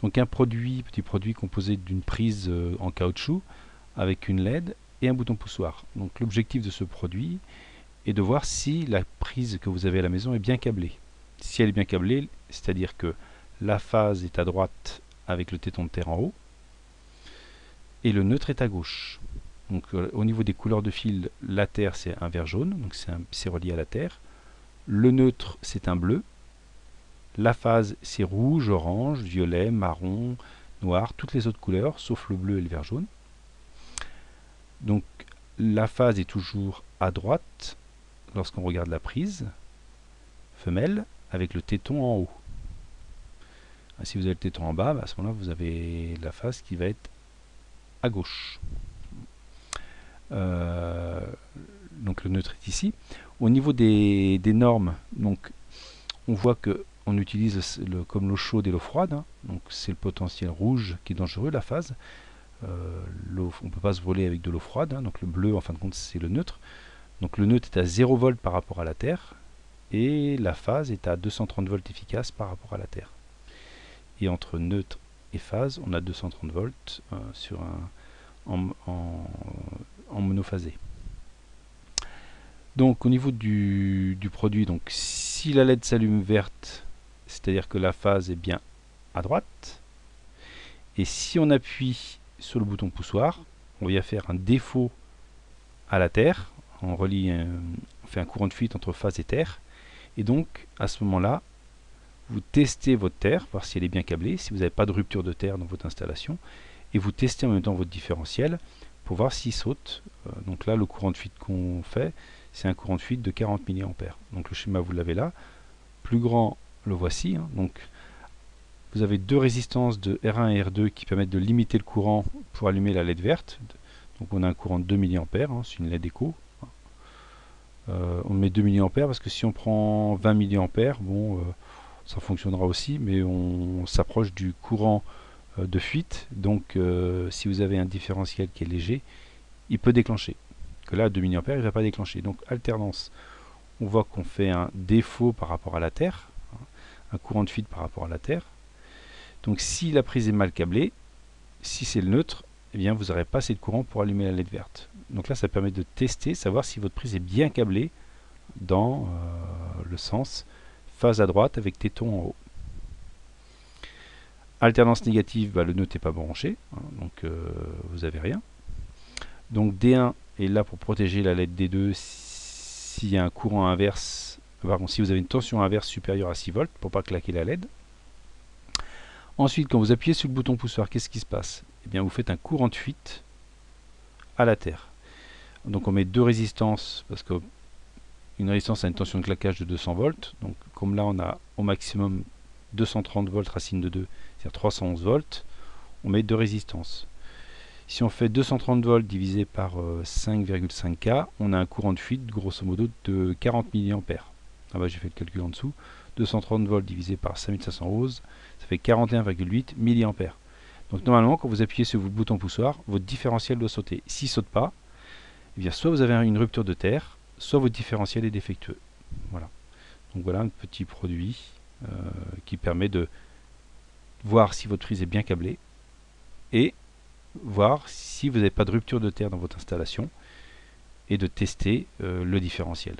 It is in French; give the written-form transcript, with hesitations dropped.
Donc un petit produit composé d'une prise en caoutchouc avec une LED et un bouton poussoir. Donc l'objectif de ce produit est de voir si la prise que vous avez à la maison est bien câblée. Si elle est bien câblée, c'est-à-dire que la phase est à droite avec le téton de terre en haut et le neutre est à gauche. Donc au niveau des couleurs de fil, la terre c'est un vert jaune, donc c'est relié à la terre. Le neutre c'est un bleu. La phase c'est rouge, orange, violet, marron, noir, toutes les autres couleurs sauf le bleu et le vert jaune. Donc la phase est toujours à droite lorsqu'on regarde la prise femelle avec le téton en haut. Si vous avez le téton en bas, à ce moment-là vous avez la phase qui va être à gauche. Donc le neutre est ici. Au niveau des normes, donc on voit que on utilise comme l'eau chaude et l'eau froide, hein. Donc c'est le potentiel rouge qui est dangereux, la phase. On ne peut pas se voler avec de l'eau froide, hein. Donc le bleu en fin de compte c'est le neutre. Donc le neutre est à 0 volts par rapport à la Terre et la phase est à 230 volts efficace par rapport à la Terre. Et entre neutre et phase on a 230 volts sur en monophasé. Donc au niveau du produit, donc si la LED s'allume verte, c'est-à-dire que la phase est bien à droite, et si on appuie sur le bouton poussoir, on vient faire un défaut à la terre, on fait un courant de fuite entre phase et terre, et donc à ce moment-là, vous testez votre terre, voir si elle est bien câblée, si vous n'avez pas de rupture de terre dans votre installation, et vous testez en même temps votre différentiel pour voir s'il saute. Donc là, le courant de fuite qu'on fait, c'est un courant de fuite de 40 mA. Donc le schéma, vous l'avez là. Plus grand, le voici. Hein. Donc vous avez deux résistances de R1 et R2 qui permettent de limiter le courant pour allumer la LED verte. Donc on a un courant de 2 mA, hein, c'est une LED éco. On met 2 mA parce que si on prend 20 mA, bon, ça fonctionnera aussi, mais on s'approche du courant de fuite. Donc si vous avez un différentiel qui est léger, il peut déclencher. Que là, 2 mA, il ne va pas déclencher. Donc alternance, on voit qu'on fait un défaut par rapport à la Terre, hein, un courant de fuite par rapport à la Terre. Donc si la prise est mal câblée, si c'est le neutre, eh bien vous n'aurez pas assez de courant pour allumer la LED verte. Donc là, ça permet de tester, savoir si votre prise est bien câblée dans le sens phase à droite avec téton en haut. Alternance négative, bah, le neutre n'est pas branché, hein, donc vous n'avez rien. Donc D1 est là pour protéger la LED D2 s'il y a un courant inverse, pardon, si vous avez une tension inverse supérieure à 6 volts pour ne pas claquer la LED. Ensuite, quand vous appuyez sur le bouton poussoir, qu'est-ce qui se passe? Eh bien, vous faites un courant de fuite à la terre. Donc on met deux résistances, parce qu'une résistance a une tension de claquage de 200 volts. Donc comme là on a au maximum 230 volts racine de 2, c'est-à-dire 311 volts, on met deux résistances. Si on fait 230 volts divisé par 5,5K, on a un courant de fuite grosso modo de 40 mA. Ah bah j'ai fait le calcul en dessous. 230 volts divisé par 5500 ohms, ça fait 41,8 mA. Donc normalement, quand vous appuyez sur le bouton poussoir, votre différentiel doit sauter. S'il ne saute pas, eh bien, soit vous avez une rupture de terre, soit votre différentiel est défectueux. Voilà. Donc voilà un petit produit qui permet de voir si votre prise est bien câblée et voir si vous n'avez pas de rupture de terre dans votre installation et de tester le différentiel.